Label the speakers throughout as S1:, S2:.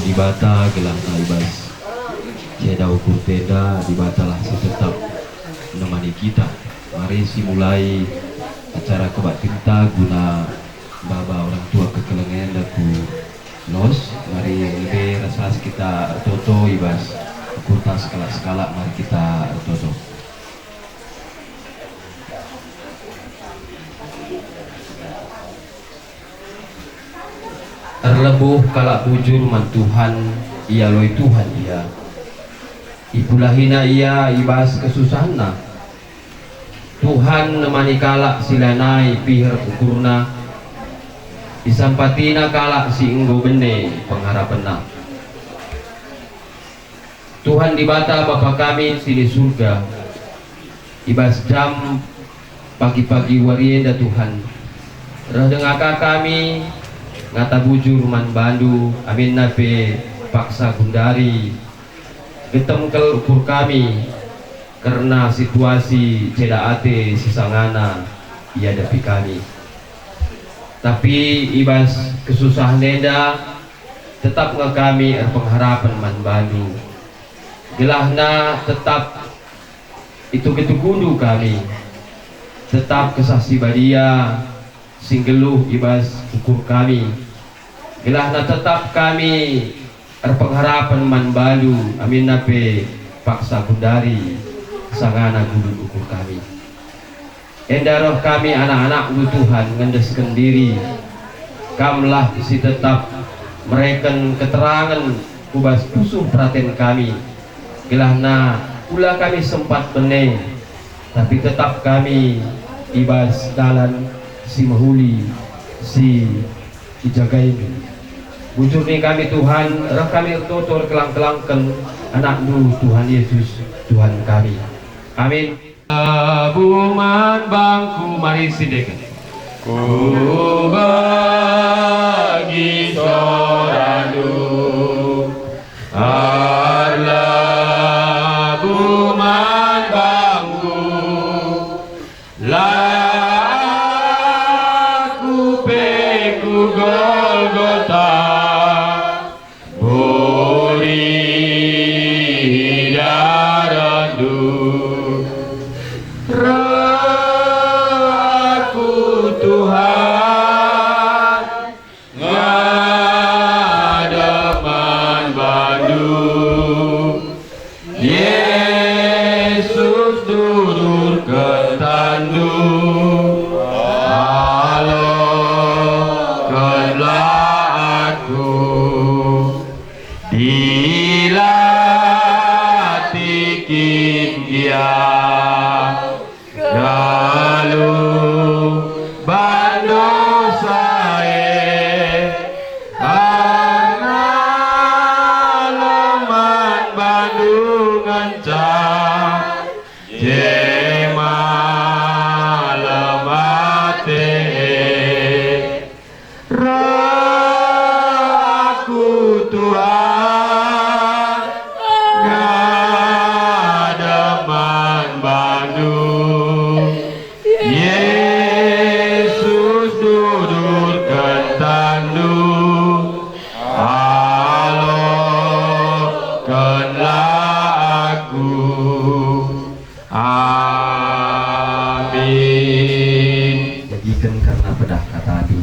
S1: Di bata gelang taibas tiada ukur tenda di batalah tetap menemani kita. Mari simulai acara kebat kita guna baba orang tua kekelengan daku los. Mari lebih rasa kita toto ibas ukur tak skala mari kita toto. Terlebuh kalak bujur man Tuhan, ia loi Tuhan ia. Ikulah hina ia ibas kesusahna. Tuhan nemani kalak silanai pihar ukurna. Isampatina kalak si enggo bene pengharapenna. Tuhan di bata Bapa kami sini surga. Ibas jam pagi-pagi warienda Tuhan. Redengaka kami ngata bujur man bandu amin nabe paksa gundari getemkel ukur kami karena situasi ceda ate sisangana ia dapi kami. Tapi ibas kesusahan nenda tetap nge kami pengharapan man bandu gelahna tetap itu ketukundu kami tetap kesaksi badia singgeluh ibas ukur kami gelahna tetap kami pengharapan man balu amin nape paksa gundari sangana gulu ukur kami endaroh kami anak-anak Tuhan ngendesken diri kamlah si tetap mereken keterangan ubas pusuh perhatian kami gelahna pula kami sempat benih tapi tetap kami ibas dalan si mahuli si dijagain bujur nih kami Tuhan rek kami tutur kelang-kelangken anak nu Tuhan Yesus Tuhan kami amin. Buman bangku mari sidekan ku bagi soradu arla buman bangku Golgota buri darandu aku Tuhan ngadaman bandu Yesus durur ketandu dilatikin dia lalu bando sae karena leman bandungan cah jema lemate aku Tuhan ngadaman Bandung Yesus dudur ketandu halo kenlah aku amin. Jadikan karena pedah kata adu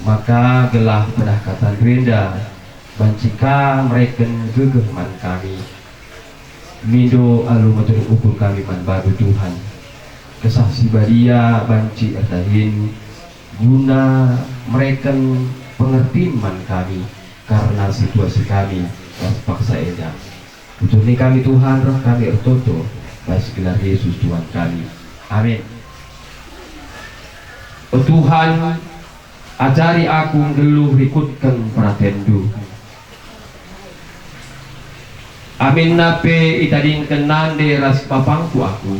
S1: maka gelah pedah kata duenda bancika mereken gegeh man kami mindo alu matur ukur kami man baru Tuhan kesaksi badia banci erdahin guna mereken pengertiin man kami karena situasi kami terpaksa edah. Untuk kami Tuhan, roh kami ertoto, baik gelar Yesus Tuhan kami. Amin. Oh Tuhan, ajari aku ngelu ikutkan pratendu. Amin nape itadingkan nande ras papangku aku.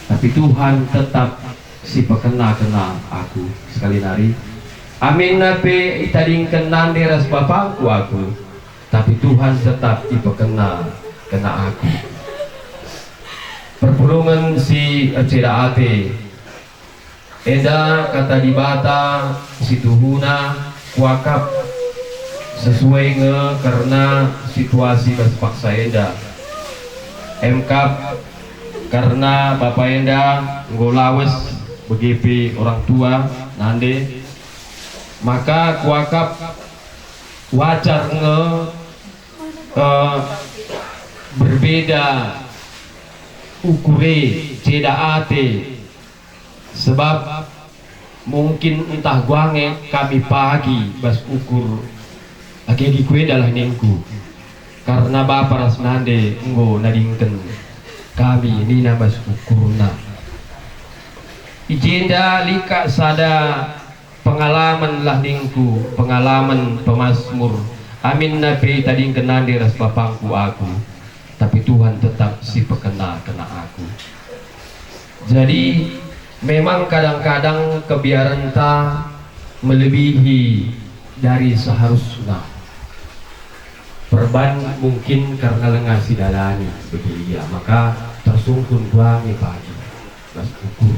S1: Tapi Tuhan tetap si pekena-kena aku sekali nari. Amin nape itadingkan nande ras papangku aku. Tapi Tuhan tetap ipekena-kena aku. Perpulungan si ceda ate. Eda kata di bata si tuhuna kuakap sesuai karena situasi terpaksa eda. Emkap karena bapak enda ngolawes begipi orang tua nande, maka kuakap wajar berbeda ukure ceda ate. Sebab mungkin entah guange kami pagi bas ukur agi kue dalah nengku karena bapak ras nande ngo nadingken kami nina bas ukurna ijenda lika sada pengalaman lah ningku pengalaman pemasmur amin nabi tadingken nande ras bapangku aku tapi Tuhan tetap si pekena aku. Jadi memang kadang-kadang kebiaran ta melebihi dari seharusnya. Perban mungkin karena lengah si dalani begini ya, maka tersungkun guangi pagi mas ukur.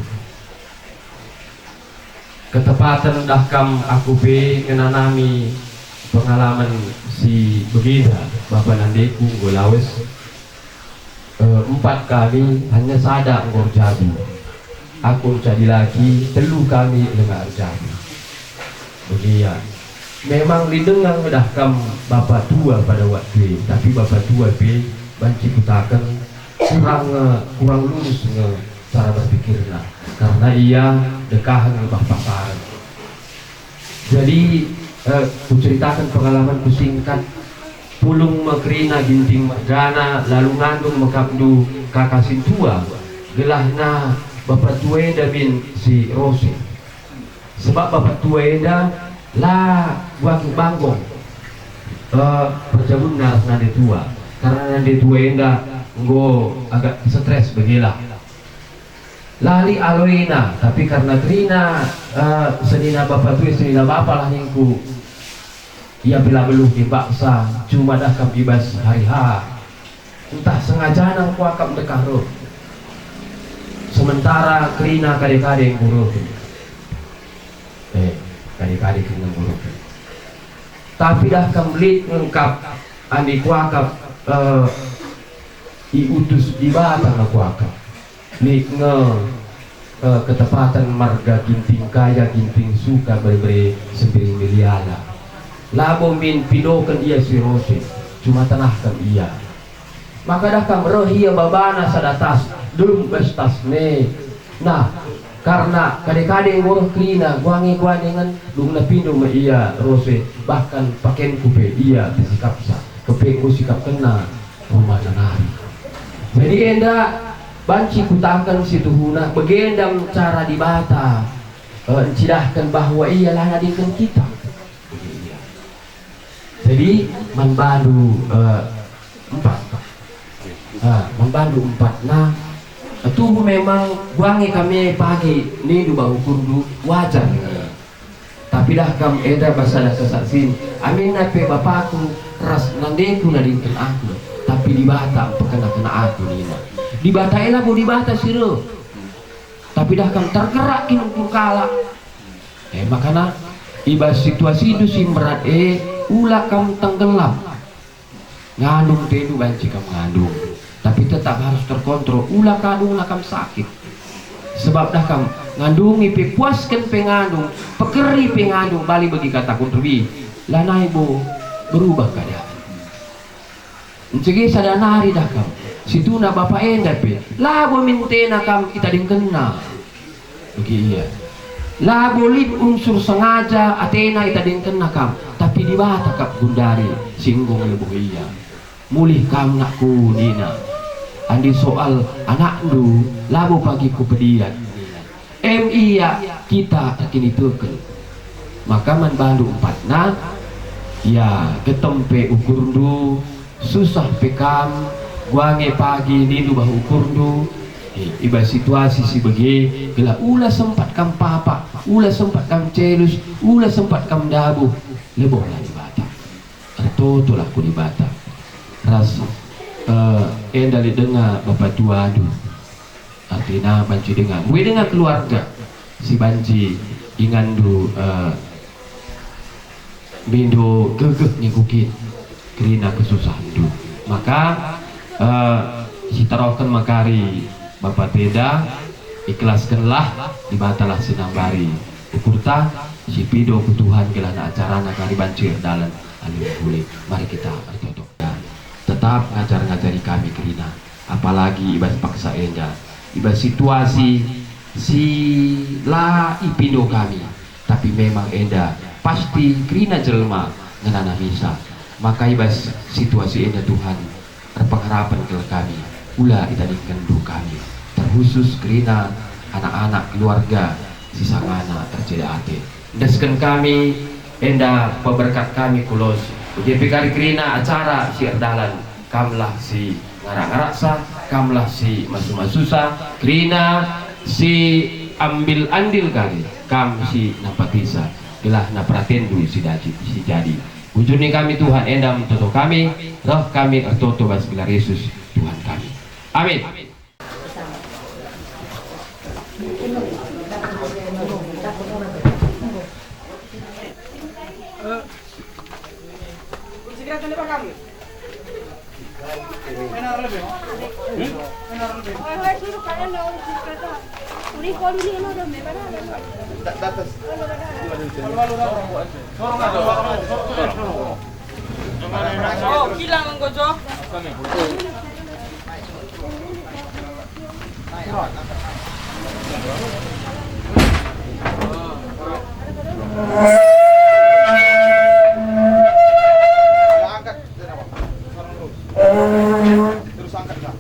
S1: Ketepatan dahkam aku be ngenanami pengalaman si begida bapak nandeku golawes 4 kali hanya sada ngor jadi. Aku jadi lagi telu kami dengar jadi begiya. Memang didengar medahkam bapak tua pada waktu tapi bapak tua be banci kutakan kurang lurus cara berpikirnya karena ia dekahan lebah pasaran. Jadi ku ceritakan pengalaman ku singkat pulung makrina ginting mergana lalu ngandung mekabdu kakasin tua gelahna bapak tueda bin si Rose. Sebab bapak tueda lah buat banggong perjabun nade tua karena nade tueda nggo agak stres begilah lali aloina tapi karena trina senina bapak tueda senina bapak lah ningku ia bila beluh dipaksa cuma dah kabibas hari entah sengaja nang kuakap dekaro sementara kerina kade-kade buruk kade-kade kena buruk tapi dah kembali lengkap andi kuakap diutus di batang kuakap lik ketepatan marga ginting kaya ginting suka beri sembiri miliala labo min pidokan ia si Rose cuma tanahkan ia maka dah kam rohia babana sadatas dum bestas ne nah karena kade-kade ngoroh klina guangi dengan dum na pindo ma ia Rose bahkan paken kupe ia sikap sa kepengu sikap kena rumah nanari. Jadi enda banci kutakan si tuhuna begendam cara dibata cidahkan bahwa ia lah nadingkan kita. Jadi membantu 4 membantu 4 nah itu memang guangi kami pagi ini dua ukur du wajar tapi dah kam eda basada kesaksin amin nape bapakku ras nandeku nadingkan aku tapi di bata pekena-kena aku nina di bata elah bu di bata siro tapi dah kam tergerak kin ukur kala makanya iba situasi itu simberat ulah kamu tenggelam ngandung tedu banci kamu ngandung tapi tetap harus terkontrol ulah kandung lah kamu sakit sebab dah kamu ngandungi puaskan pengandung pekeri pengandung balik bagi kata kontrobi lanai bo berubah keadaan mencegi sadanari dah kamu situ na bapak enda pe lah bo mintena kamu kita dingkena begitu ya lah boleh unsur sengaja Athena ita dingkena kamu tapi tapi di bata kap gundari singgung lebo iya mulih kam nakku dina andi soal anak du labo pagi ku pedian iya kita kini tuken maka man bandu empatna ya ketempe ukur du susah pekam guange pagi nindu bahu ukur du iba situasi si begi gila ula sempat kam papa ula sempat kam celus ula sempat kam dabu leboh lah di bata atau tulah ku di bata ras dari dengar bapak tua du artinya banci dengar gue dengar keluarga si banci ingandu bindo gegeh nyingkukin kerina kesusahan du maka si tarokan makari Bapak Teda ikhlaskanlah dibatalah sinambari ukurta si pido ketuhan gelana acara nakari bancir dalam alim kulit mari kita bertoto tetap ngajar-ngajari kami kerina apalagi ibas paksa enda ibas situasi si la ipindo kami tapi memang enda pasti kerina jelma ngenana misa maka ibas situasi enda Tuhan berpengharapan ke kami ulah itadingkan du kami terkhusus kerina anak-anak keluarga si sangana terceda ate desken kami enda peberkat kami kulos ujepi kali kerina acara si erdalan kamlah si ngarak-ngaraksa kamlah si masu-masusa kerina si ambil andil kali kam si napatisa gelah napraten dulu si jadi ujuni kami Tuhan endam toto kami roh kami ertoto basmillah Yesus Tuhan kami amin.
S2: Hilang gojo.
S3: Terus angkat kak.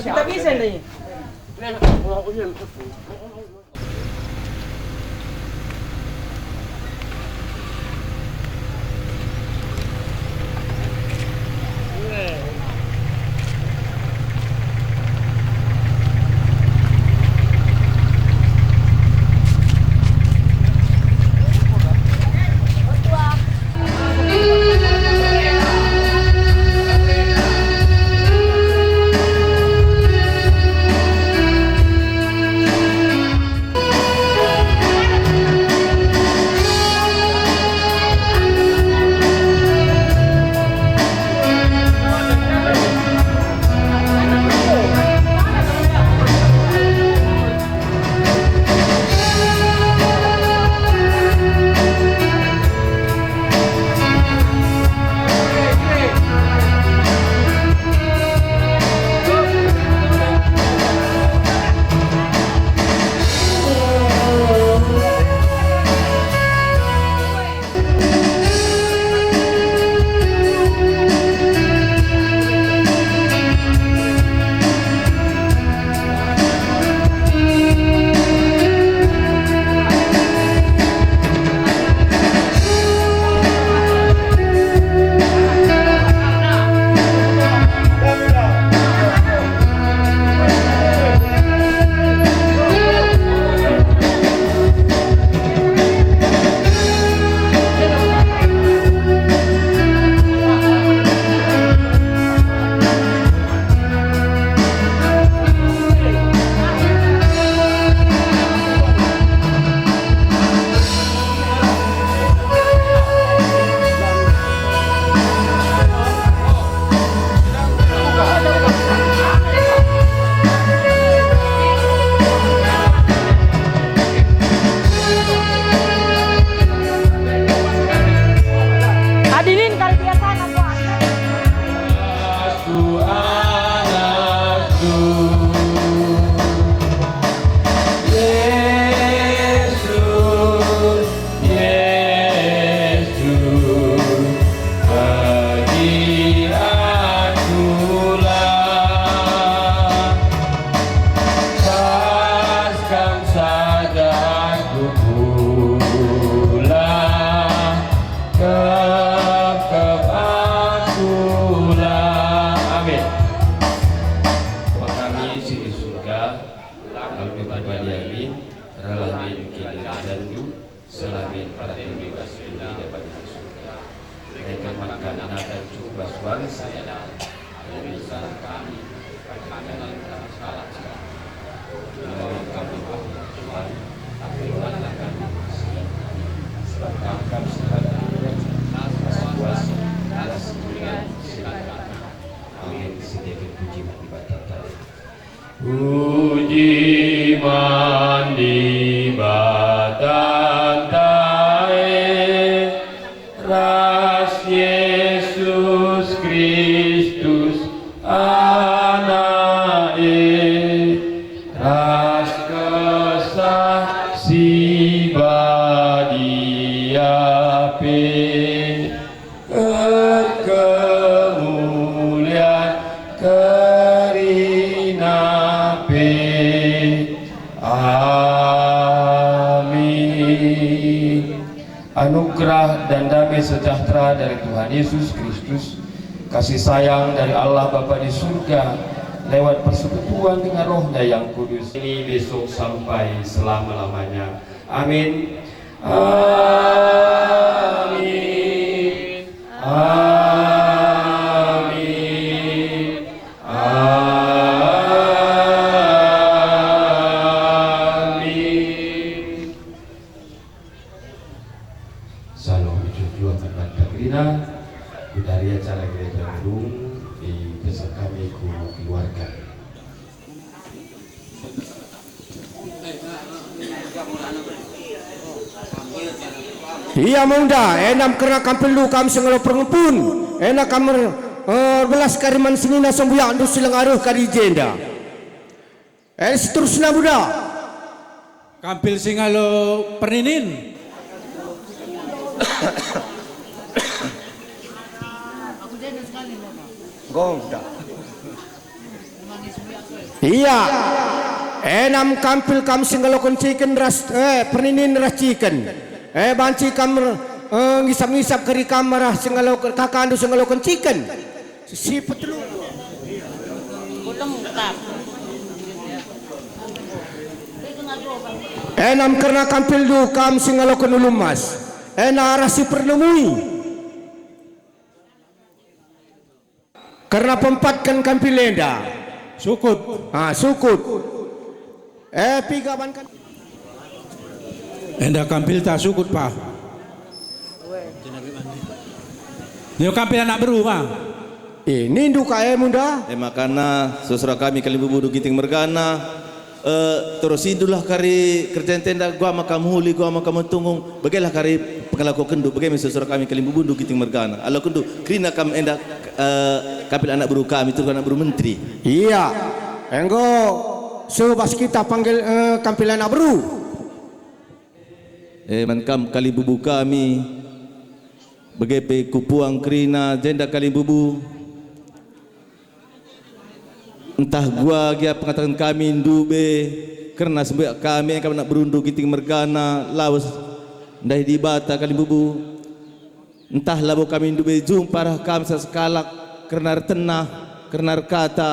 S3: Kita bisa nih.
S1: isi di surga, kami pribadi amin, ralamin kini dan selamin para bebas ini dapat di surga. Mereka makan dan cukup basuhan saya dan bisa kami dengan salah sekali. Menolong kami Tuhan, tapi Allah kami sebab kami sekali kuasa atas dunia silakan. Amin. Sediakan puji mandi batata. Puji mandi batata, ras Yesus Kristus Anae, ras kesah badiape, kemuliaan kerinape. Amin. Anugerah dan damai sejahtera dari Tuhan Yesus Kristus, kasih sayang dari Allah Bapa di surga, lewat persekutuan dengan Roh-Nya yang kudus, ini besok sampai selama-lamanya. Amin. Amin. Amin. Amin. Salam jujuan banta Krina, dari acara gereja gedung di desa kami ku keluarga.
S2: Iya munda, enam kerana kampelu kam sengalo pengepun, enak kamar belas kariman senina sembuyak dus silang aruh kari jenda. Seterusnya budak.
S4: Kampil singalo perninin.
S2: Iya, enam kampil kam singalo konciken ras perninin ras chicken. Banci kam ngisap-ngisap kari kamar singalo kakandu singalo konciken. Si petelu. Enam karena kampil du kam singalo kenulumas. Arasi pernemui. Karena pempatkan kampil lenda.
S4: Sukut.
S2: Sukut. Pigaban kan.
S4: Enda kampil tak sukut pa. Dia kampil anak berumah.
S2: Ini duka munda.
S5: Makana saudara kami Kalimbubu Giting Mergana terus idulah kari kerjaan tenda gua makam huli gua makam tunggung bagailah kari pengalaku kendu bagaimana saudara kami Kalimbubu Giting Mergana ala kendu krina kam enda kapil anak beru kami itu anak beru menteri.
S2: Iya. Enggo sebas kita panggil kampil anak beru.
S5: Mankam Kalimbubu kami begepe kupuang krina jenda Kalimbubu entah gua dia pengatakan kami ndube karena sebuah kami nak berundu Giting Mergana lawas ndai di bata Kalimbubu entah labo kami ndube jumpa kami sekalak karena tenah karena kata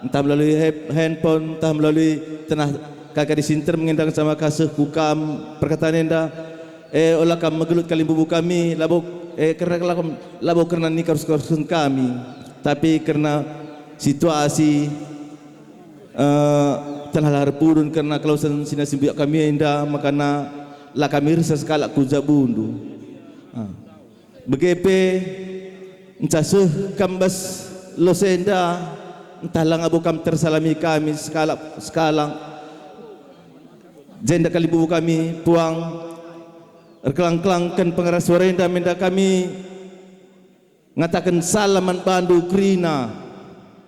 S5: entah melalui handphone entah melalui tenah kakak di sinter mengendang sama kasih kukam perkataan enda olah kam megelut Kalimbubu kami labo karena nikah kursun kami tapi karena situasi telah lahar purun karena kalau sinasi biak kami enda makana lah kami rasa sekala kuza bundu begepe encasuh kambas losenda entah lang abu kam tersalami kami sekalang jenda Kalimbubu kami puang erkelang-kelangkan pengeras suara indah menda kami ngatakan salaman bandu krina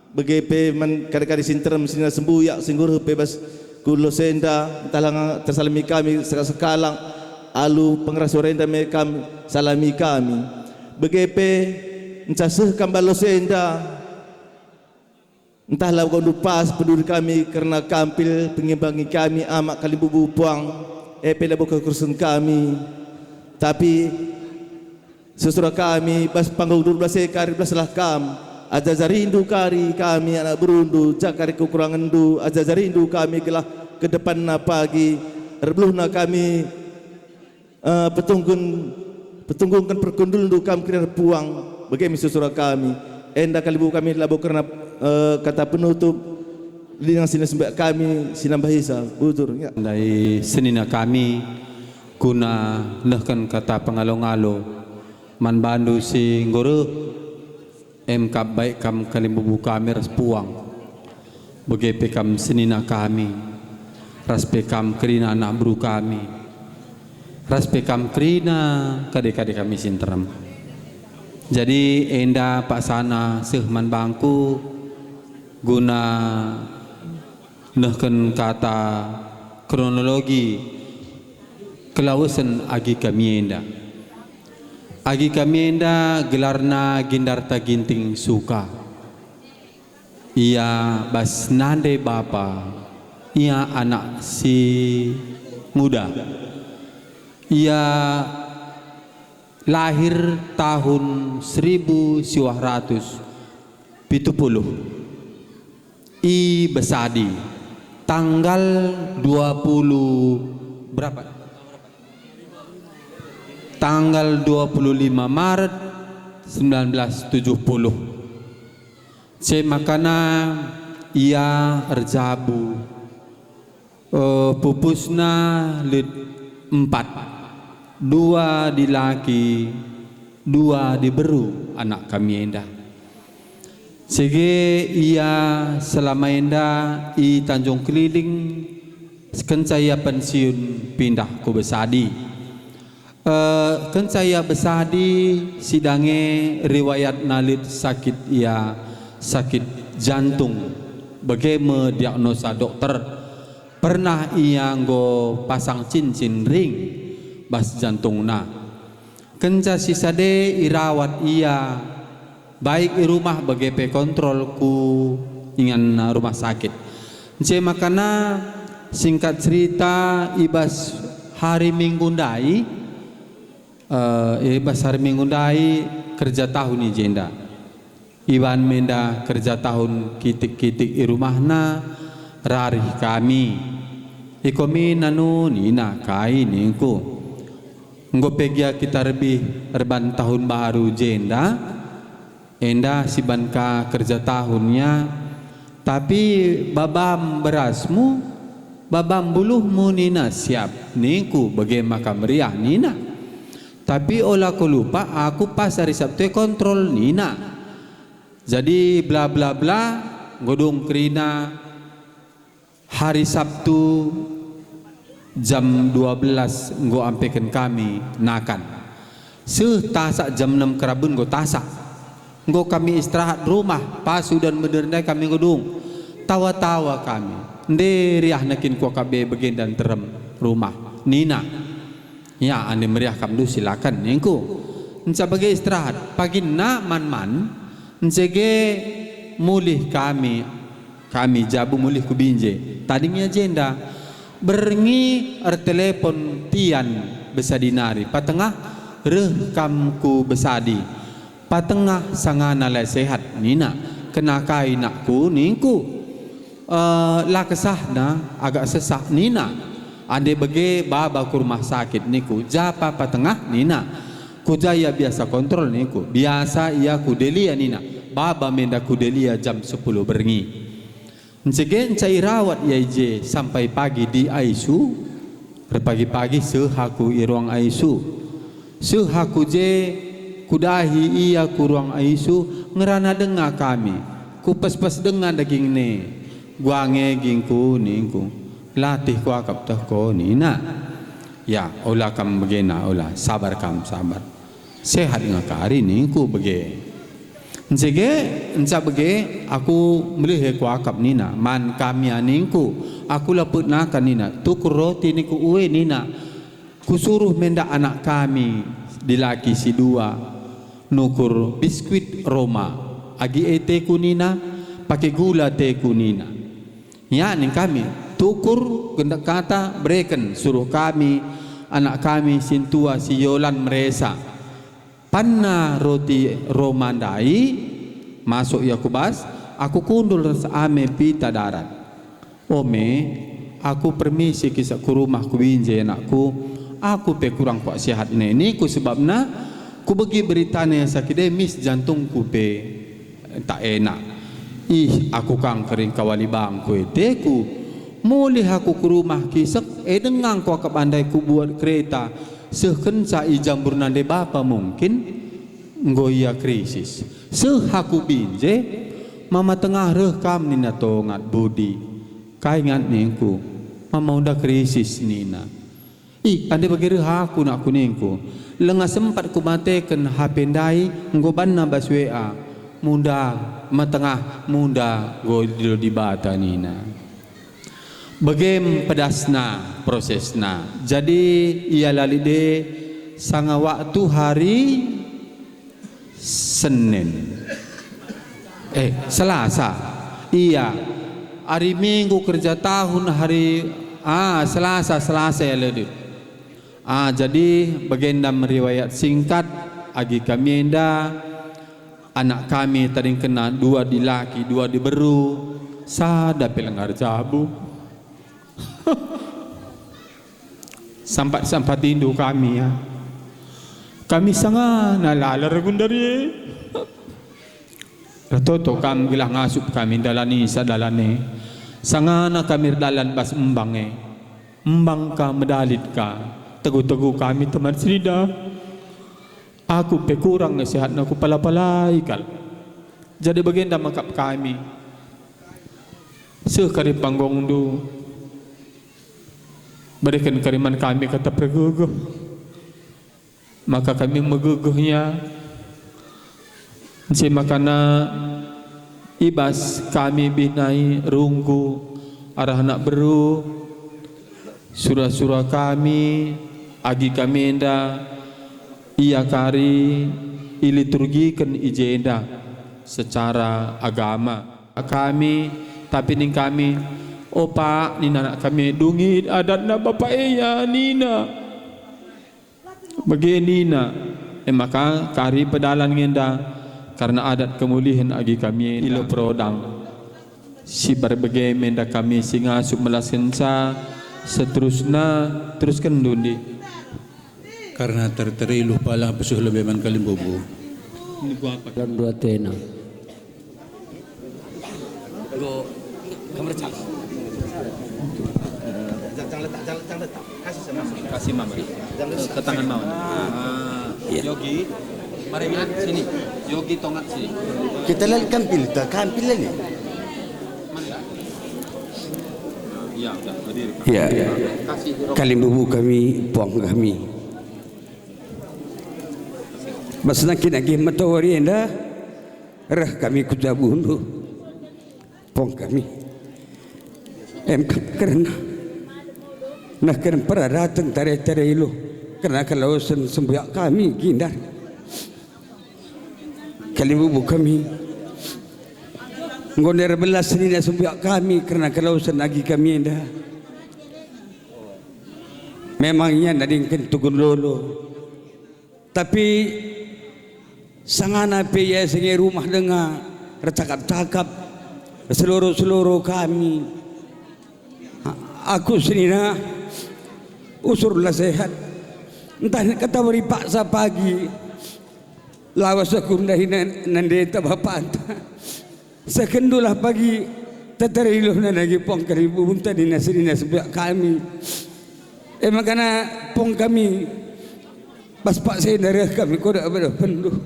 S5: begepe man kari-kari sinter mesina sembuyak singgur bebas kulo senda talang tersalami kami sekalang alu pengeras suara indah kami salami kami begepe encaseh kambalo senda entahlah kau pas peduli kami karena kampil pengimbangi kami amak Kalimbubu puang pela buka kursun kami tapi sesudah kami pas panggung 12 ekar 12 lah kam Ajaza rindu kari kami anak berundu, cakari kekurangan du. Ajaza rindu kami gelah ke depan na pagi. Rebluhna kami petunggunkan perkundul du kami kira puang. Bagaimana susura kami. Enda kalibu kami labu karena kata penutup. Lidang sini sembah kami sinambah hisa. Butur. Ya.
S6: Dari senina kami guna nehkan kata pengalo-ngalo man bandu si ngoro em kap baik kam kalimbubu kami ras puang begepe kam senina kami raspe kam kerina anak bru kami raspe kam kerina kade-kade kami sinteram. Jadi enda pak sana sehman bangku guna nehkan kata kronologi kelausan agi kami enda. Agi kami enda gelarna Gindarta Ginting Suka. Ia bas nande bapa. Ia anak si muda. Ia lahir tahun 1970. I besadi tanggal 20 berapa? Tanggal 25 Maret 1970. Makana ia erjabu pupusna lid 4, 2 di laki 2 di beru anak kami enda. Sege ia selama enda i Tanjung Keliling kencaya pensiun pindah ke Besadi. Kan saya besadi sidange riwayat nalit sakit ia sakit jantung. Bagaimana diagnosa dokter? Pernah ia nggo pasang cincin ring bas jantungna. Kenca sisade irawat ia baik di rumah bagaimana kontrol ku ingan rumah sakit. Nce makana singkat cerita ibas hari Minggu ndai hari Minggu ndai kerja tahun jenda. Iwan menda kerja tahun kitik-kitik i rumahna rarih kami. Ikomi nanu nina kai ningku. Nggo pegia kita lebih erban tahun baru jenda. Enda si banka kerja tahunnya. Tapi babam berasmu, babam buluhmu nina siap ningku bagaimana meriah nina. Tapi olah aku lupa aku pas hari Sabtu kontrol nina. Jadi bla bla bla godong kerina hari Sabtu jam 12 nggo ampekan kami nakan. Tasak jam 6 kerabun nggo tasak. Nggo kami istirahat rumah pas sudah berdendai kami godong. Tawa-tawa kami. Nderiah nakin ku kabe bagian dan terem rumah nina. Ya, ane meriah kamdu silakan nengku. Nca bagi istirahat. Pagi na man ncege mulih kami jabu mulih ku binje. Tadinya jenda berengi telepon tian besadinari. Patengah reh kamku besadi. Patengah sangana le sehat nina. Kenakai nakku ningku. La kesahna agak sesak nina. Ade bagi baba ke rumah sakit niku japa patengah nina kujaya biasa kontrol niku biasa ia kudelia nina baba menda kudelia jam 10 berengi ncegen cai rawat yaije sampai pagi di ICU pagi-pagi sehaku i ruang ICU sehaku je kudahi ia ku ruang ICU ngerana dengar kami ku pas-pas dengar daging ne gua ngegingku ningku latih ku akap tah ko nina ya olah kam begena olah sabar kam sabar sehat ngakari ni ku bege enca bege aku melihat ku akap nina man kami aningku aku laput nakan nina tukur roti niku uwe nina ku suruh menda anak kami dilaki si 2 nukur biskuit Roma agi ete ku nina pakai gula te ku nina ya ning kami tukur gendak kata breken suruh kami anak kami sintua si Yolan meresa panna roti romandai masuk ya kubas, aku kundul ame pita darat. Ome, aku permisi kisah ku rumah ku binje anakku, aku pe kurang kuat sihat ini ku sebabna ku bagi beritanya sakit mis jantungku pe tak enak. Aku kering kawali bangku teku. Mulih aku ke rumah kisah dengan ku ke bandai ku buat kereta sekensa ijambur nande bapa mungkin ngoya krisis. Sehaku binje mama tengah rekam nina tongat budi kaingat ningku mama udah krisis nina. Ande bagi aku nak kuningku lengah sempat ku matekan HP ndai ngoban nabas WA munda matengah munda godil di bata nina. Bagem pedasna prosesna. Jadi ia lalide sanga waktu hari Senin. Selasa. Iya. Hari Minggu kerja tahun hari Selasa ya lede. Jadi bagenda meriwayat singkat agi kami enda anak kami tadi kena 2 di laki 2 di beru sada pelenggar jabu. Sampai tindu kami ya. Kami sangat nalalar gundari. Ratoto kami gilah ngasup kami dalani sadalane. Sangana kami dalan bas embange. Embang ka medalit ka. Tegu-tegu kami teman serida. Aku pe kurang nasihat aku pala-palai kal. Jadi bagian dah makap kami. Sekari panggung du. Berikan kiriman kami kata perguguh. Maka kami meguguhnya. Si makana ibas kami binai runggu arah nak beru. Surah-surah kami agi kami enda ia kari iliturgikan ijenda secara agama kami tapi ning kami Pak nina nak kami dungit adat na bapak ya nina bagi nina maka kari pedalan ngenda karena adat kemulihan agi kami ilo prodang si berbagi menda kami singa sub melasensa seterusnya teruskan dundi
S4: Karena terterilu pala pesuh lebeman kalimbubu.
S6: ini gua apa
S7: dalam 2 tena. Go kamera cak.
S3: Jangan letak. Kasih sama.
S6: kasih mama ke tangan mama. Yogi, mari lihat sini. Yogi tongat sini.
S7: Kita lihat kampil lagi.
S6: Ya, udah berdiri.
S7: Ya.
S6: Kasih
S7: Kalimbubu kami, puang kami. Mas nakin lagi matawari enda, rah kami kujabundu, puang kami. Kerana nak kena peradatan tare ilo, kerana kalau sembiak kami gindar. Kalimbubu kami. Ngonder belas ni dah sembiak kami kerana kelausan lagi kami dah. Memangnya nadingkan tugun lolo. Tapi sangana pia sengi rumah dengar recakap-cakap seluruh kami. Aku sini na usurlah sehat. Entah kata beri paksa pagi. Lawas aku ndahi nandeta bapak entah. Sekendulah pagi teteriluh na lagi pong karibu bunta di nasirina sebelah kami. Makana pong kami pas pak saya darah kami kodak pada penduh.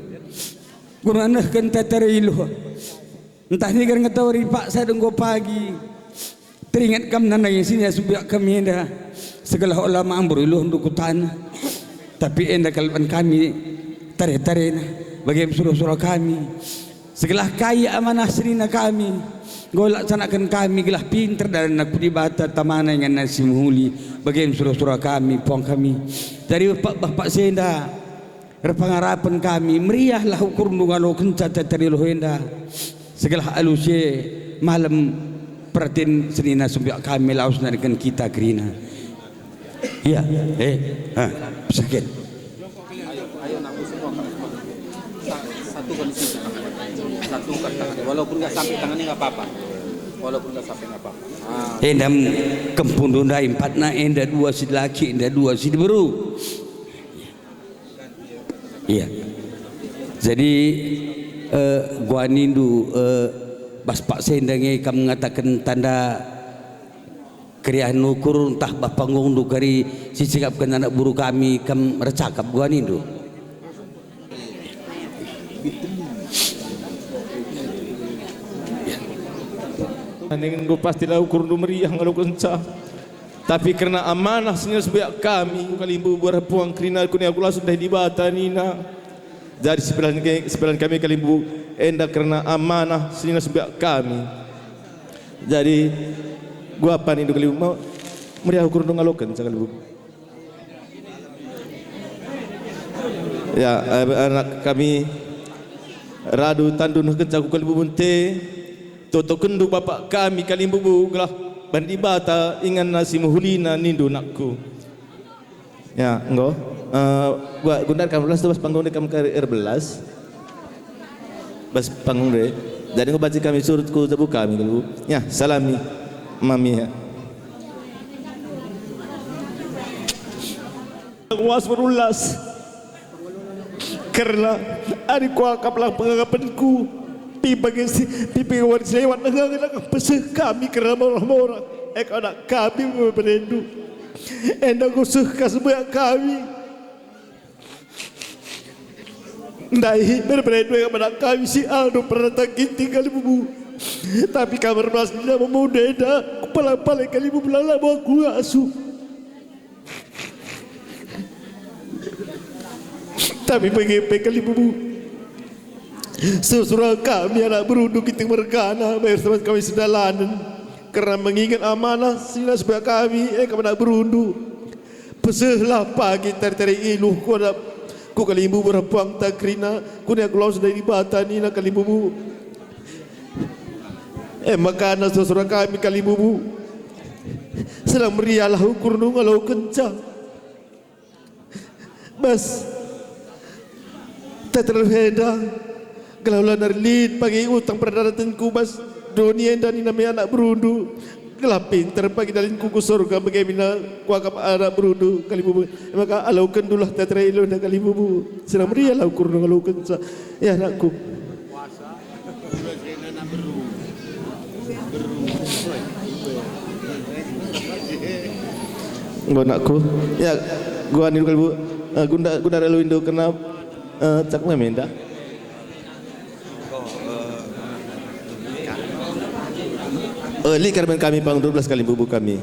S7: Guna kan teteriluh. Entah ni kan ngetawari pak saya denggo pagi. Teringat kam nana yang sini sebelah kami dah. Segala ulama amburiluh untuk tanah. Tapi enda kalban kami tare-tare na bagi surah-surah kami. Segala kaya amanah serina kami golak sanakan kami gelah pinter dan nak peribata tamana dengan nasi muhuli bagian surah-surah kami puang kami dari bapak senda repangarapan kami meriahlah ukur nungalo kenca tatari lohenda segala alusye malam perhatiin serina sembiak kami laus narikan kita kerina iya sakit
S6: satu kondisi
S3: satukan tangannya, walaupun nggak sampai tangannya nggak apa-apa. Walaupun nggak sampai nggak apa-apa.
S7: Endam kempundun dah empat na enda dua si laki enda dua si beru. Iya. Jadi gua nindu bas pak sendange kam mengatakan tanda krian ukur entah bapanggung du kari si sikapkan anak buru kami kam recakap gua nindu.
S5: Dengan gue pastilah ukur du meriah ngalau kencah. Tapi karena amanah senyum sebiak kami kalimbu berpuang kerina kuning aku langsung dah dibata nina. Jadi sebelah kami kalimbu enda karena amanah senyum sebiak kami. Jadi gua apa nih du kalimbu mau meriah ukur du ngalau kencah kalimbu. Ya anak kami radu tandun kencah ku kalimbu bunte. Toto kendu bapak kami kalimbu gelah bandi bata ingan nasi muhulina nindu nakku. Ya, engko. Gua gundar kam belas tu bas panggung dekam ke R11. Bas panggung de. Jadi baca kami surutku tebu kami kalimbu. Ya, salami mami ya. Was berulas. Karena ari ku akaplah pengagapanku. Pipi wan selewat dengan peseh kami kerana orang-orang anak kami berendu endang usuh kasih kami Dahi berendu dengan anak kami si Aldo pernah tak tinggal ibu tapi kamar mas tidak memudahkan kepala-kepala kali ibu belala bawa aku asuh tapi bagaimana kali ibu sesurah kami anak berunduk kita mergana bersama kami sedalanan karena mengingat amanah sila supaya kami kami nak berunduk pesehlah pagi tari-tari iluh ku kalimbu berpuang takrina ku ni aku laus dari batani nak kalimbu makana sesurah kami kalimbu sedang merialah ukur nu ngalau kencang bas tak terhedang kalau narlid pagi utang perdaratan kubas dunia dan namanya anak berundu gelap pinter pagi dalin kuku surga bagaimana kuakap anak berundu kali bubu maka alaukan dulah tetrailo dan kali bubu sedang meriah lau kurno alaukan ya anakku anakku ya gua ni kali bu gunda relu indo kena cak memenda Li karban kami pang 12 kali bubu kami.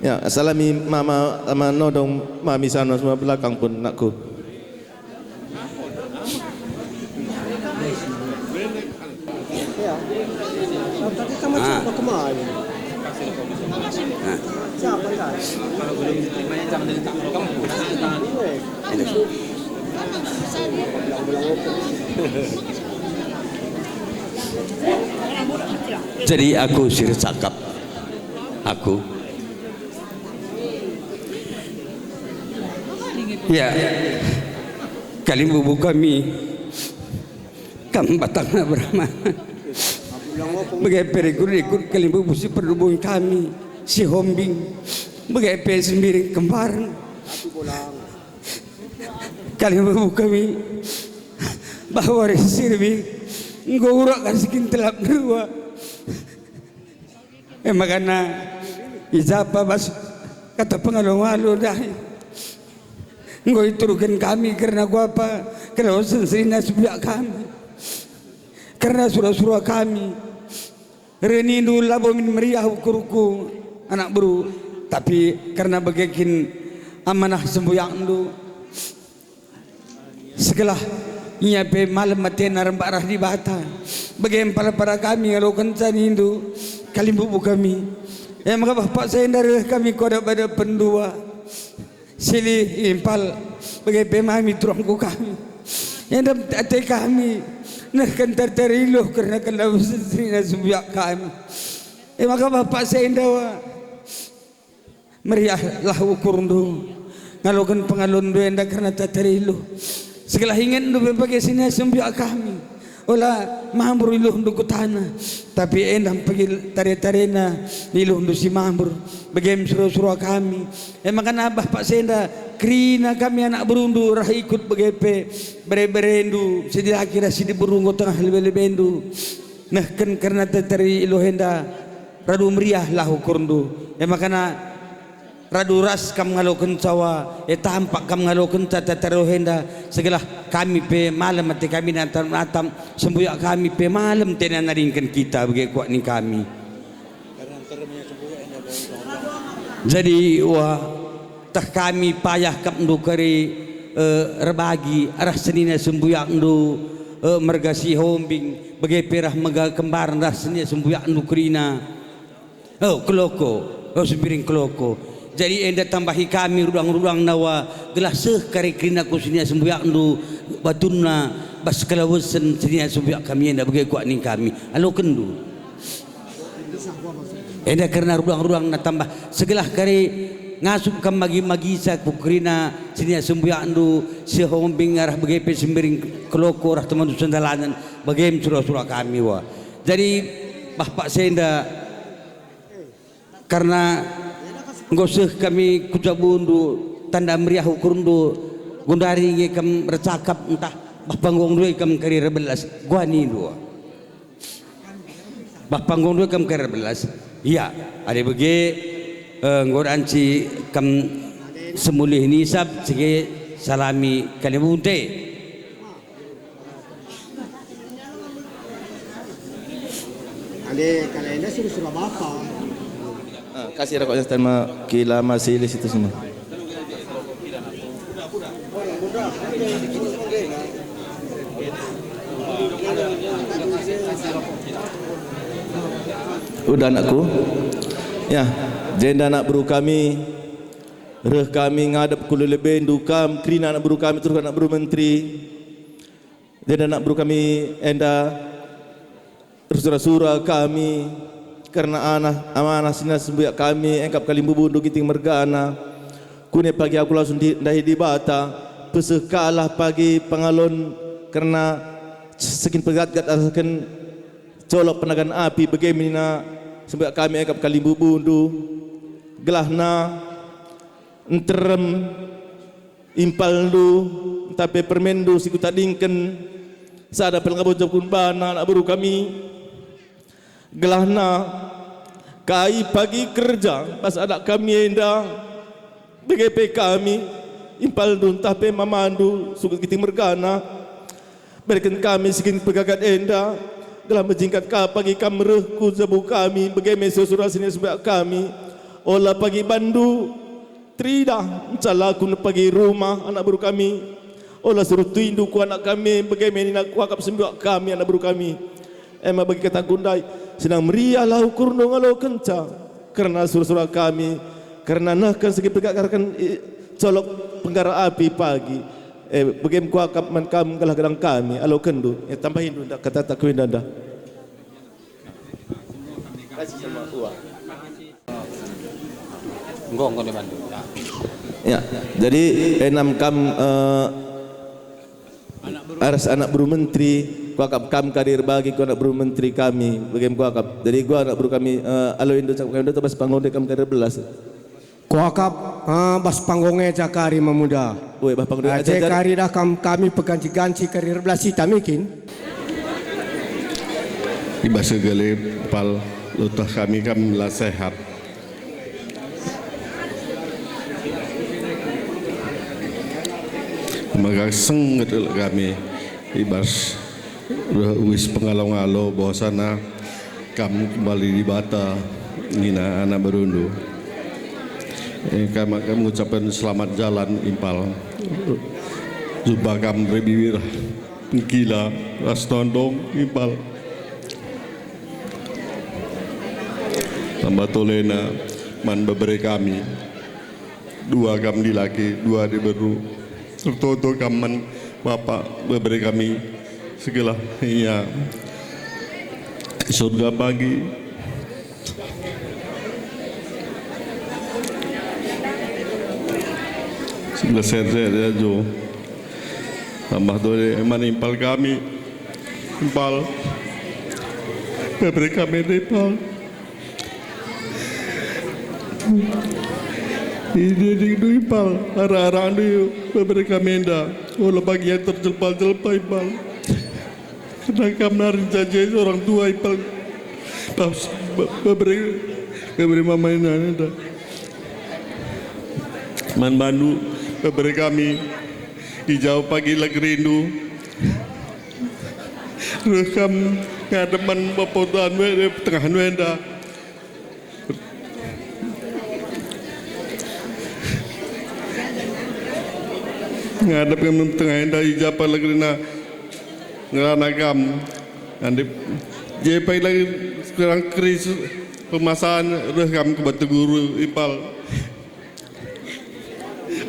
S5: Ya, salami mama sama nodong mami sana semua belakang pun nakku.
S2: Ya. Tapi kamu siapa kemarin? Siapa kan?
S3: Kalau belum diterima jangan ditaruh kamu.
S7: Jadi aku sir cakap aku ya kali bubu kami batangna berama bagai perikut kali bubu si perhubungan kami si hombing bagai sendiri kembaran kali bubu kami bahwa resirbi nguruk kasih telap dua makanya ijabah bas kata pengalu-alu dah nggo iturukan kami karena gua apa karena sensina sebiak kami karena surah-surah kami renindu labo min meriah ukuruku anak buru tapi karena bagikin amanah semboyang du segala nyape malam mati narambak rah di bata bagaimana para kami kalau kencan Hindu kali bubu kami maka bapak saya dari kami koda pada pendua sili impal bagai pemahami turangku kami yang dapat hati kami nak kentar teriluh karena kena bersisrina sebiak kami maka bapak saya dawa meriahlah ukur du ngalukan pengalun du endak karena tak teriluh segala ingin du bagai sini sebiak kami Ola mahambur iluh ndu kutana. Tapi endam pergi tare-tarena iluh ndu si mahambur. Bagem suruh-suruh kami. Makana abah Pak Senda krina kami anak berundu rah ikut begepe berendu sedia kira sidi berunggo tengah lebe-lebendu. Nah kan karena teteri iluh henda radu meriah lahu kurundu. Makana radu ras kam ngalokeun cawa tampak kam ngalokeun tataro henda segala kami pe malam mati kami natam sembuyak kami pe malam tena naringkeun kita bagi kuat ni kami. Jadi wah tah kami payah kam ndu kari rebagi arah senina sembuyak ndu mergasi hombing bagi perah mega kembar ras senina sembuyak ndu krina keloko sembiring keloko. Jadi enda tambahi kami rudang-rudang nawa gelas kari krina kusinya sembuyak ndu batunna bas kalawasan sinya sembuyak kami enda bagi kuat ni kami alo kendu enda karena rudang-rudang na tambah segelah kari ngasup kam magi-magi sa kukrina sinya sembuyak ndu si hombing arah bagi pe sembiring keloko arah teman sendalanan bagi surah-surah kami wa. Jadi Bapak Senda karena ngoseh kami kucabundu tanda meriah ukurundu gundari nge kam recakap entah bapanggong dua kam kari rebelas gua ni dua bapanggong dua kam kari rebelas iya ada bagi ngoran si kam semulih nisab sige salami kalibunte
S2: Ade kalenda suruh bapa.
S5: Kasih rokok sama kila masilis itu semua. Udah anakku. Ya, jenda anak buru kami, reh kami ngadap kulu lebih dukam, krina anak buru kami terus anak buru menteri. Jenda anak buru kami enda surah-surah kami karena amanah sinas sembuyak kami engkap kalimbubu ndu giting mergana kune pagi aku langsung dahi di bata pesekalah pagi pengalon karena sekin pegat-gat asakan colok penagan api bagaimana sembuyak kami engkap kalimbubu ndu gelahna enterem impal ndu tapi permendu siku tadingken sada pelengabot jabkun bana anak buru kami gelahna kai pagi kerja pas anak kami enda BGP kami impal dun tapi mamandu suku giting mergana berikan kami sekin pegagat enda gelah menjingkat ka pagi kamreh ku zabu kami bagaimana sesurah sini sebab kami olah pagi bandu trida calaku pagi rumah anak buru kami olah suruh tuindu ku anak kami bagaimana nak wakap sembak kami anak buru kami emang bagi kata gundai senang meriah lahu kurno ngalo kenca karena surah-surah kami karena nahkan segi pegakarkan colok penggara api pagi bagaimana kuakap man kam galah gadang kami alo kendu tambahin dulu kata tak kuin danda kasih sama uang
S3: Enggak di Bandung
S5: ya jadi enam kam aras anak buru menteri kuakap kam kadir bagi ku anak buru menteri kami bagaimana kuakap jadi gua anak buru kami alo indo cak kami itu pas panggung dekam kadir belas
S2: Kuakap bas panggungnya cakari memuda.
S5: Woi bah panggung
S2: aja kari dah kami peganci-ganci karir belas kita mikin
S8: iba segala pal lutah kami lah sehat maka sengat kami ibas wis pengalau-ngalau bahwasana kami kembali di Bata ngina anak berundu kami mengucapkan selamat jalan impal jumpa kami berbibir gila rastondong impal tambah tolena man beberi kami dua kami laki dua di beru tertutup kaman bapak beberi kami segala iya surga pagi sebelah saya jo tambah tu menimpal kami Impal beberi kami Impal ini Impal arah-arah ini beberi kami enda olah bagian terjelpal-jelpal Impal karena kami narin janji orang tua Impal beberi mama enda man bandu beberi kami hijau pagi lagi rindu rekam ngademan bapotan tengah wenda ngadep ke tengah wenda hijau lagi rina ngeranagam nanti jepai lagi sekarang keris pemasan rekam ke batu guru Impal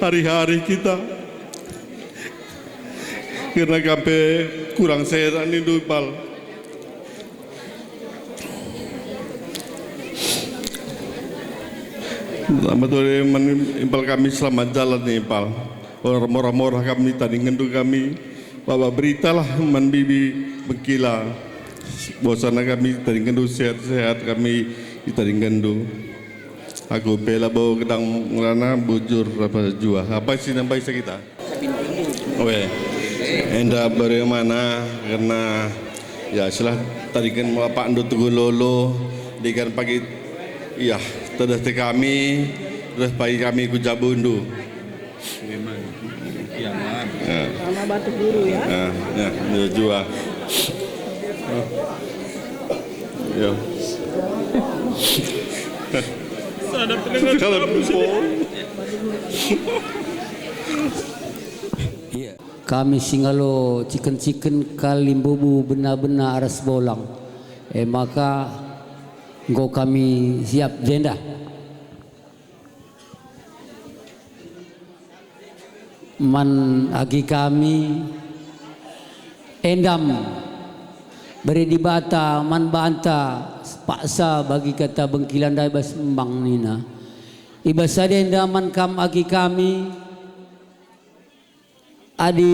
S8: hari-hari kita karena sampai kurang sehat ini Impal selamat sore Impal kami selamat jalan nih Impal orang morah-morah kami tadi ngendu kami bawa beritalah man bibi Bengkila bosana kami tadi ngendu sehat-sehat kami tadi ngendu aku bela bawa gedang ngelana bujur apa jua apa sih nampak kita oke enda bagaimana karena ya setelah tadi kan bapak ando tugu lolo di kan pagi iya tedah te kami terus pagi kami ku jabundu memang kiamat sama batu guru ya ya jua yo
S9: kami singalo chicken kalimbubu benar-benar aras bolang maka engkau kami siap jenda man agi kami endam beri di bata man banta paksa bagi kata Bengkilan dai bas embang nina ibasa dendaman kam agi kami adi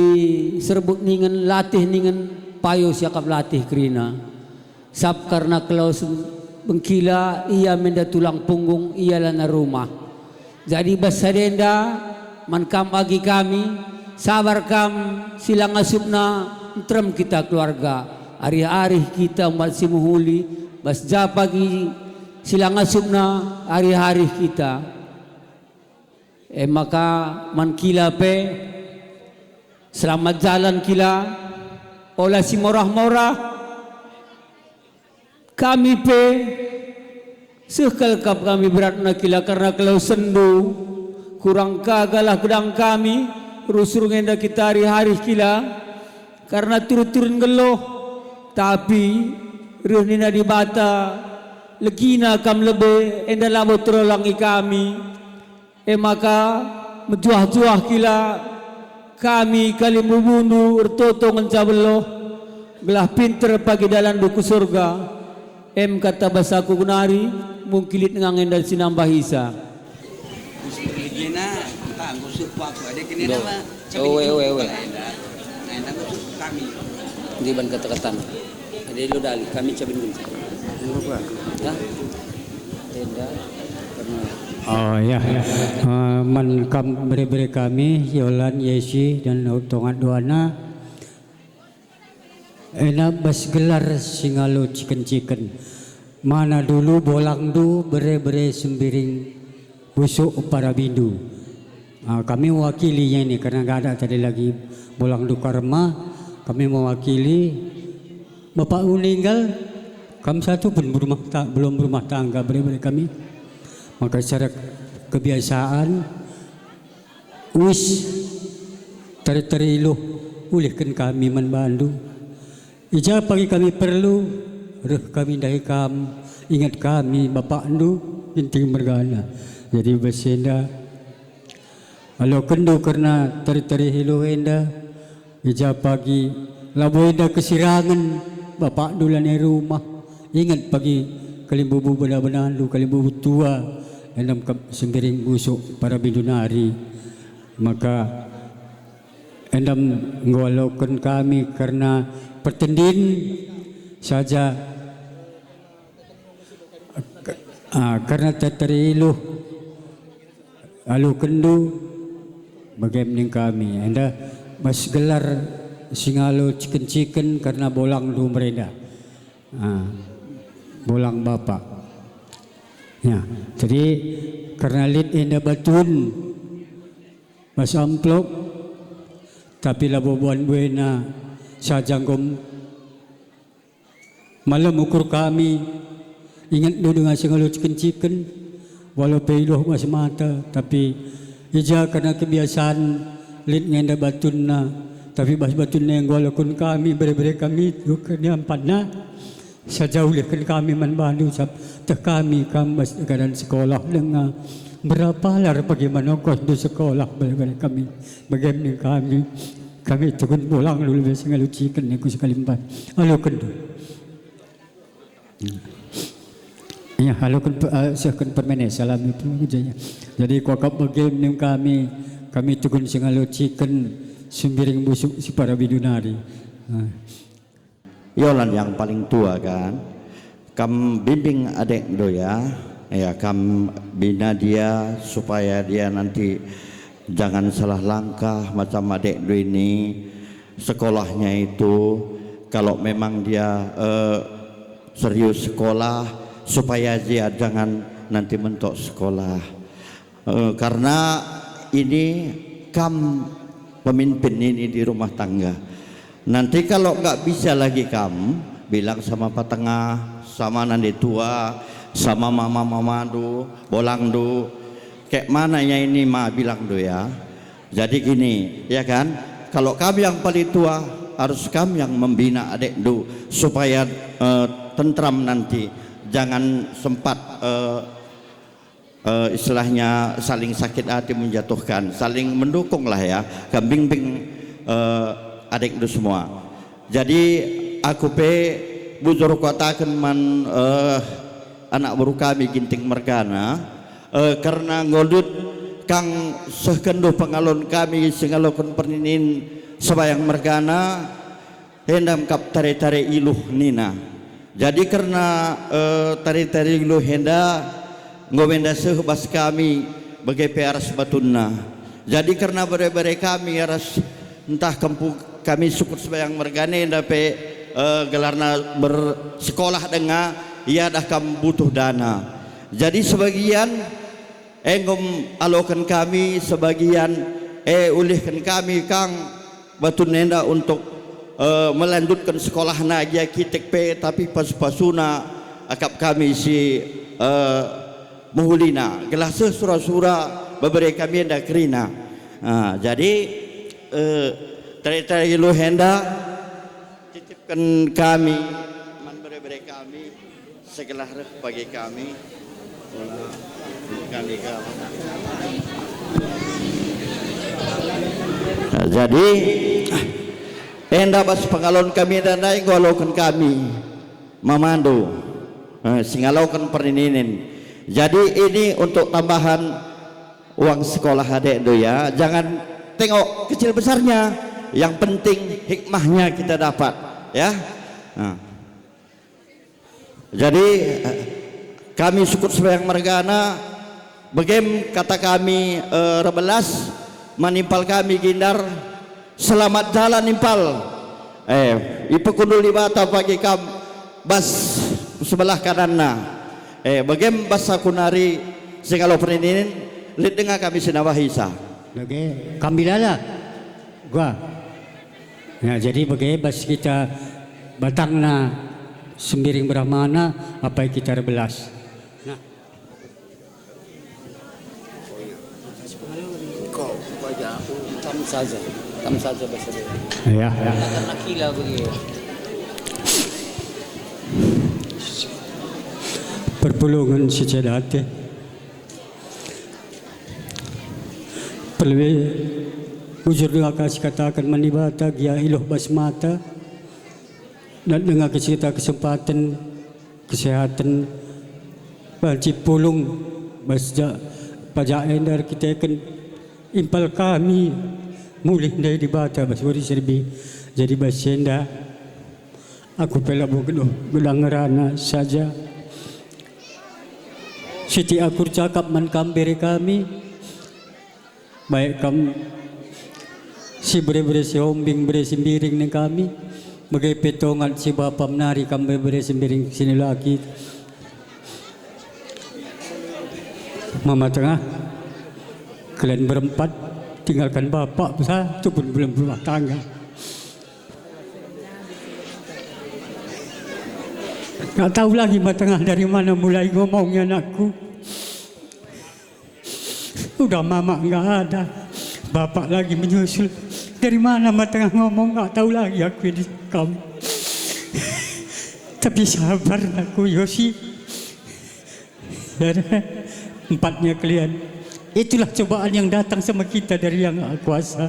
S9: serbuk ningen latih ningen payo siakap latih kerina sab karena kalau Bengkila ia menda tulang punggung ia lana rumah jadi basa denda man kam agi kami sabar kam silang asupna trem kita keluarga hari-hari kita umat simuhuli bas ja pagi silang asupna hari-hari kita maka man kila pe selamat jalan kila olah si morah-morah kami pe sekalkap kami berat na kila karena kalau sendu kurang kagalah gedang kami rusur ngenda kita hari-hari kila karena turun-turun geloh tapi reunina di bata legina kam lebe enda labo terolangi kami maka menjuah-juah kila kami kali membunuh ertoto ngencabelo belah pinter pagi dalam duku surga kata basaku gunari mungkilit ngangen dan sinambah hisa di ban kata-kata ada lo dali kami cabin gunca ya tenda
S7: oh ya man kam bere-bere kami Yolan Yesi dan utongan doana enak bas gelar singalo chicken mana dulu bolang du bere-bere sembiring busuk para bindu kami mewakilinya ini karena nggak ada tadi lagi bolang du karma kami mewakili bapak meninggal kami satu pun belum berumah tangga bere-bere kami maka secara kebiasaan wis terilu ulihkan kami membantu ija pagi kami perlu kami dahi kam ingat kami bapak ndu inting mergana jadi bersenda kalau kendu karena terilu enda ija pagi labo enda kesirangan bapak ndu lani rumah ingat pagi kalimbubu benar-benar lu kalimbubu tua dalam sembiring busuk para bidunari maka endam ngwalakan kami karena pertendin saja karena teteriluh alu kendu bagaimana kami anda mas gelar singalo chicken karena bolang lu mereda bolang bapak ya jadi karena lid enda batun mas amplop tapi labubuan buena sajangkom malam ukur kami ingat dulu dengan singalo chicken walau peluh mas mata tapi ija karena kebiasaan lid ngenda batun na tapi bas batun na yang walaupun kami beri kami itu kena empat sejauh lekan kami manbandu sab teh kami bas keadaan sekolah dengan berapa lar bagaimana kos di sekolah beri kami bagaimana kami tukun pulang dulu biasa ngalucikan aku sekali empat halo kendu ya halo kan permene salam itu aja jadi kuakap bagaimana kami tukun singalucikan sembiring busuk si para bidunari.
S10: Yolan yang paling tua kan, kam bimbing adek do ya kam bina dia supaya dia nanti jangan salah langkah macam adek do ini sekolahnya itu kalau memang dia serius sekolah supaya dia jangan nanti mentok sekolah karena ini kam pemimpin ini di rumah tangga. Nanti kalau nggak bisa lagi kamu bilang sama patengah, sama nandi tua, sama mama do, bolang do, kayak mana ya ini ma bilang do ya. Jadi gini ya kan, kalau kami yang paling tua harus kami yang membina adik do supaya tentram nanti, jangan sempat istilahnya saling sakit hati menjatuhkan, saling mendukung lah ya, bimbing adik itu semua. Jadi aku bujur katakan man anak baru kami ginting mergana karena ngolut kang sekendo pengalon kami singalokon perninin sebayang mergana hendam kap tare-tare iluh nina. Jadi karena tare-tare iluh henda ngomenda sehbas kami bagai pearas batunna. Jadi karena bare-bare kami aras entah kami syukur sebayang mergane dape gelarna bersekolah dengan ia dah kam butuh dana. Jadi sebagian engom alokan kami, sebagian ulihkan kami kang batun nenda untuk melanjutkan sekolah naja kitek tapi pas-pasuna akap kami si muhulina gelah surah-surah babere kami enda kerina. Jadi tari-tari lu henda titipkan kami man babere kami segelah bagi kami jadi henda bas pengalon kami dan naik ngolokan kami mamandu singalaukan perninin. Jadi ini untuk tambahan uang sekolah adek do ya. Jangan tengok kecil besarnya, yang penting hikmahnya kita dapat ya. Jadi kami syukur sebayang mergana bagaimana kata kami rebelas menimpal kami gindar selamat jalan nimpal ipekundul libata pagi kam bas sebelah kananna bagaimana bahasa kunari singalo perninin lid dengar kami sinawahisa
S7: lagi kambilala gua ya jadi bagaimana bas kita batangna sembiring brahmana apa yang kita rebelas nah
S3: kau baca tam saja bahasa dia
S7: ya
S3: karena kila begitu
S7: perpulungan sejadate pelwe ujur dengan kasih katakan manibata gia iluh basmata dan dengan kita kesempatan kesehatan banci pulung basja pajak endar kita akan impal kami
S9: mulih dari di bata basuri serbi jadi basenda aku pela bugeluh gedang rana saja siti akur cakap man kambere kami baik kamu si bere-bere si hombing bere si miring ni kami bagai petongan si bapa menari kami bere si miring sini lagi mama tengah kalian berempat tinggalkan bapak satu pun belum berumah tangga. Gak tahu lagi mama tengah dari mana mulai ngomongnya anakku. Udah mama nggak ada, bapak lagi menyusul. Dari mana mama tengah ngomong nggak tahu lagi aku ini kamu. Tapi sabar aku Yosi. Empatnya kalian. Itulah cobaan yang datang sama kita dari Yang Maha Kuasa.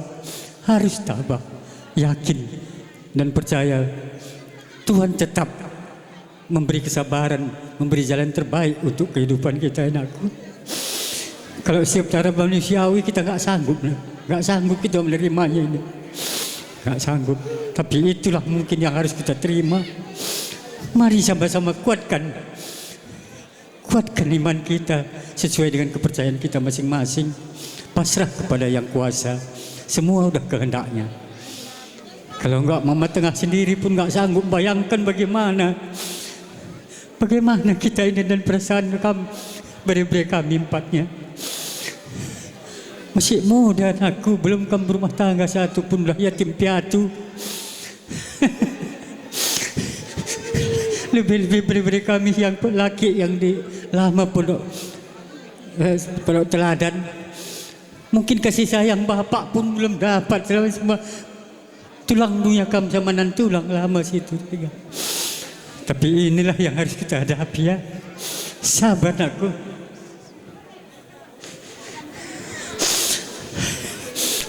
S9: Harus tabah, yakin dan percaya Tuhan tetap memberi kesabaran, memberi jalan terbaik untuk kehidupan kita anakku. Kalau secara manusiawi kita nggak sanggup kita menerimanya ini, nggak sanggup. Tapi itulah mungkin yang harus kita terima. Mari sama-sama kuatkan iman kita sesuai dengan kepercayaan kita masing-masing. Pasrah kepada Yang Kuasa. Semua udah kehendaknya. Kalau enggak mama tengah sendiri pun enggak sanggup bayangkan bagaimana kita ini dan perasaan beri kami empatnya. Masih muda anakku, belum kamu berumah tangga satu pun dah yatim piatu. Lebih-lebih beri kami yang laki yang di lama pondok teladan. Mungkin kasih sayang bapak pun belum dapat. Semua tulang dunia kamu sama nan tulang lama situ. Tapi inilah yang harus kita hadapi ya. Sabar aku.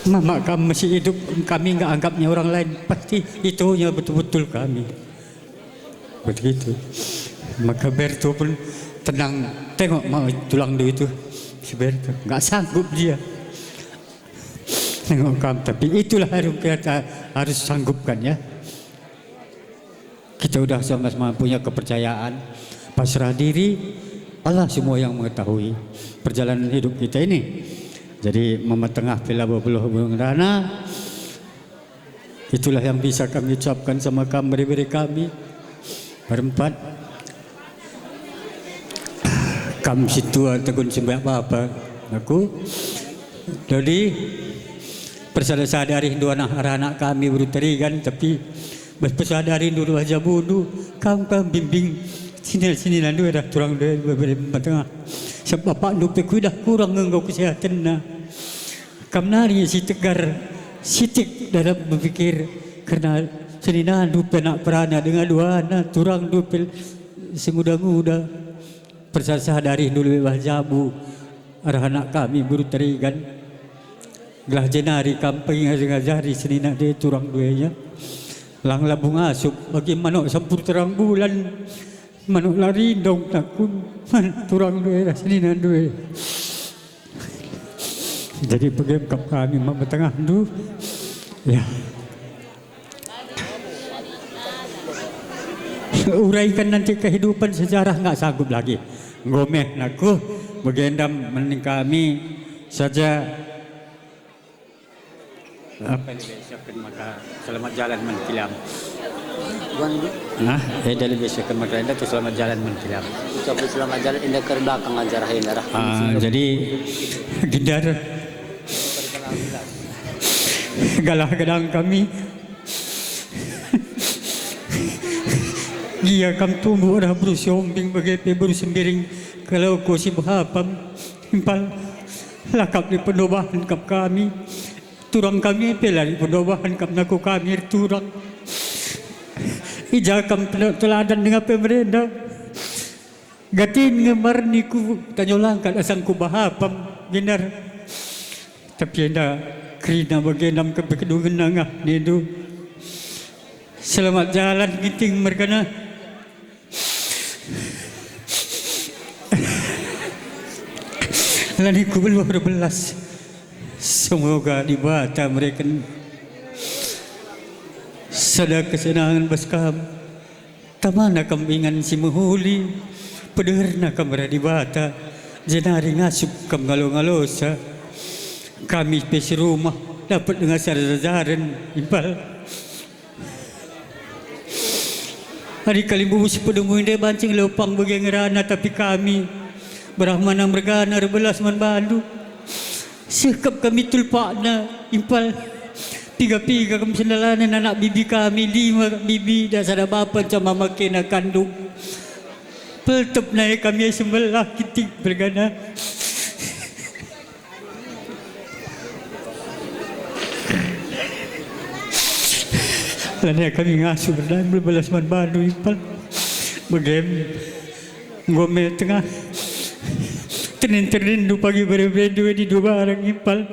S9: Mama kamu masih hidup, kami nggak anggapnya orang lain. Pasti itunya betul-betul kami. Begitu. Maka Berto pun tenang. Tengok mau tulang dia itu. Si Berto nggak sanggup dia. Tengok kamu. Tapi itulah kita harus sanggupkan ya. Kita udah sama-sama punya kepercayaan. Pasrah diri. Allah semua yang mengetahui perjalanan hidup kita ini. Jadi Mama Tengah Pela Bebeluh Rana, itulah yang bisa kami ucapkan sama kamu, beri kami berempat. Kamu situ tegun sembah apa aku. Jadi persadari dua anak kami berutarigan, tapi berpesadari dulu aja budu. Kamu bimbing sini nandu dah turang dua beri Tengah. Sebab Pak Dupe kudah kurang engkau kesehatan na. Kamnari si tegar sitik dalam berfikir karena senina Dupe nak perana dengan dua anak turang Dupe semuda-muda persasah dari dulu bahjabu arah anak kami buru terigan gelah jenari kampung ngajari senina dia turang duanya lang labung asup bagi manok sampur terang bulan manuk lari dong takun turang dua sini nandu. Jadi pegangkap kami Mama Tengah dulu ya. Uraikan nanti kehidupan sejarah nggak sanggup lagi. Ngomeh naku begendam mending kami saja. Apa yang disiapkan maka selamat jalan menkilam. Nah, dari besok ke Magelang itu selamat jalan menkilam.
S3: Ucap selamat jalan indah ke belakang ajar hindarah.
S9: Jadi Gindar galah gedang kami. Dia kam tumbuh dah berusiombing bagai berusemiring kalau ko si bahapam impal lakap di pendobahan kap kami. Turang kami pela di pendobahan kap naku kami turang. Ijakam teladan dengan pemerintah. Gatin ngemar niku tanyolangkan asang ku bahapam Gindar. Tapi anda kerina bagenam kebekedungan nangah nidu. Selamat jalan giting merkana. Lani ku belum berbelas.
S7: Semoga di bata mereka sada kesenangan baskam. Tamana kambingan si mahuli. Pederna kamera di bata. Jenari ngasup kam ngalo-ngalosa. Kami pesi rumah dapat dengan sarazaran impal. Hari kalimbu si pedemu ini bancing lopang bagi ngerana tapi kami berahmana mergana rebelas man bandu. Sekap kami tulpakna impal. Tiga-tiga kami sendalanan anak bibi kami, 5 bibi dan sada bapa sama makena kandung. Peltep naik kami sembelah kitik bergana. Lana kami ngasuh berdaya berbelas man bandu impal. Bagem ngome tengah. Tenin pagi berebedu di dua barang impal.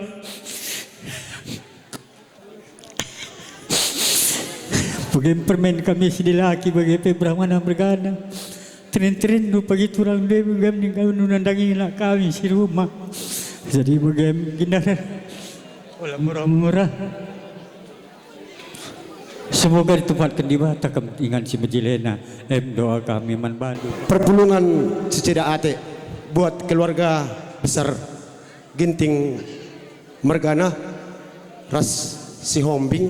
S7: Bagem permen kami si laki bagi pebrahmana bergana. Tenin pagi turang dia bagem ninggal nunandangi nak kami si rumah. Jadi bagem gindar. Olah murah-murah. Semoga ditempatkan di bata kepentingan si Majilena. Doa kami man bandu.
S2: Perpulungan Ciceda Ate buat keluarga besar Ginting Mergana Ras Sihombing.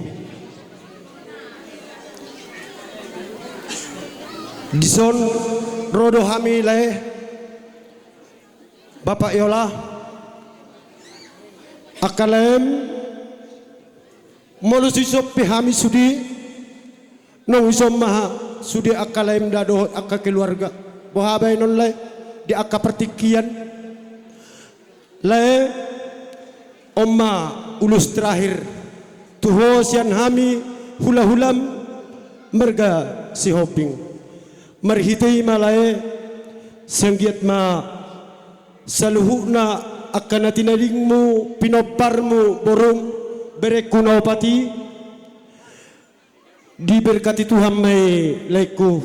S2: Dison Rodo Hamile Bapak Yola Akalem Molusi sopi hami sudi nong isom maha sudi akalaim dado akka keluarga bohabay non lay di akka pertikian lay omma ulus terakhir tuho sian hami hula-hulam merga si hoping merhitai malay senggiat ma saluhuna akka natinalingmu pinoparmu borong berekunopati diberkati Tuhan may laiku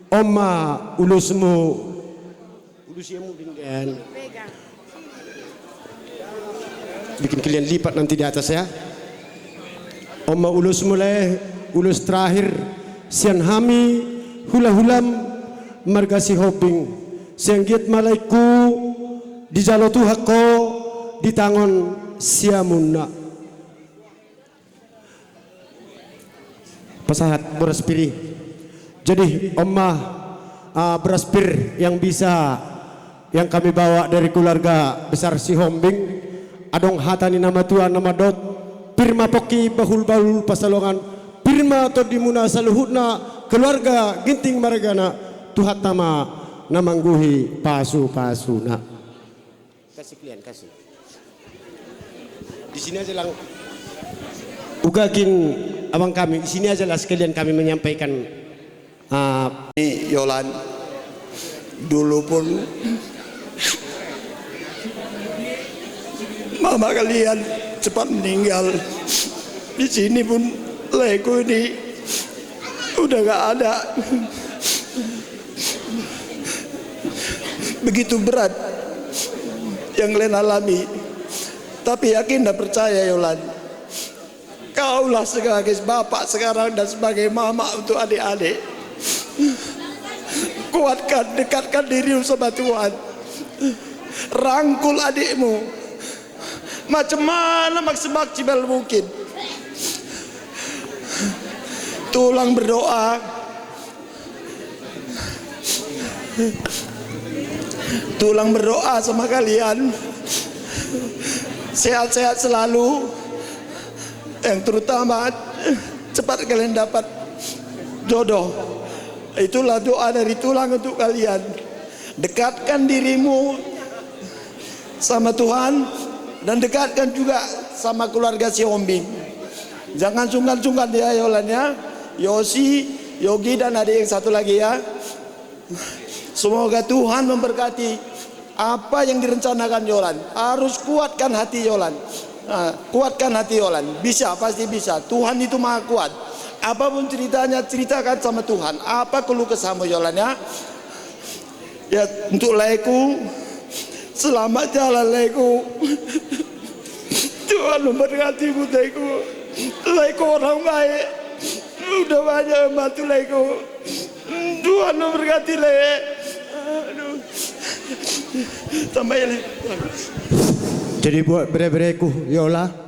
S2: oma ulusmu ulusmu dengan bikin kalian lipat nanti di atas ya. Oma ulusmu leh ulus terakhir sian hami hula-hulam margasi hoping senggiat malaiku di jalo Tuhako di tangon siamunna pasahat beraspiri. Jadi omah beraspir yang bisa yang kami bawa dari keluarga besar Sihombing adong hatani nama Tuhan nama dot pirma poki bahul-bahul pasalongan pirma atau dimuna saluhutna keluarga Ginting Mergana Tuhan tama namangguhi pasu-pasu nak kasih klien kasih di sini aja lang ugakin abang kami di sini aja lah sekalian kami menyampaikan
S11: Yolan dulu pun mama kalian cepat meninggal di sini pun leku ini udah gak ada. Begitu berat yang kalian alami, tapi yakin dan percaya Yolan, kaulah sebagai bapak sekarang dan sebagai mama untuk adik-adik. Kuatkan, dekatkan dirimu sama Tuhan. Rangkul adikmu macam mana maksimal mungkin. Tulang berdoa, tulang berdoa sama kalian. Sehat-sehat selalu. Yang terutama cepat kalian dapat jodoh. Itulah doa dari tulang untuk kalian. Dekatkan dirimu sama Tuhan dan dekatkan juga sama keluarga Sihombing. Jangan sungkan-sungkan ya Yolan ya. Yosi, Yogi dan adik yang satu lagi ya. Semoga Tuhan memberkati apa yang direncanakan Yolan. Harus kuatkan hati Yolan. Nah, kuatkan hati Yolan. Bisa, pasti bisa. Tuhan itu maha kuat. Apapun ceritanya, ceritakan sama Tuhan. Apa keluh kesahmu Yolan ya. Ya untuk Leku, selamat jalan Leku. Tuhan memberkati putaiku. Leko orang baik. Udah banyak membantu Leko. Tuhan memberkati Le. Aduh. Sampai Le.
S2: Jadi buat bere-bereku, yola.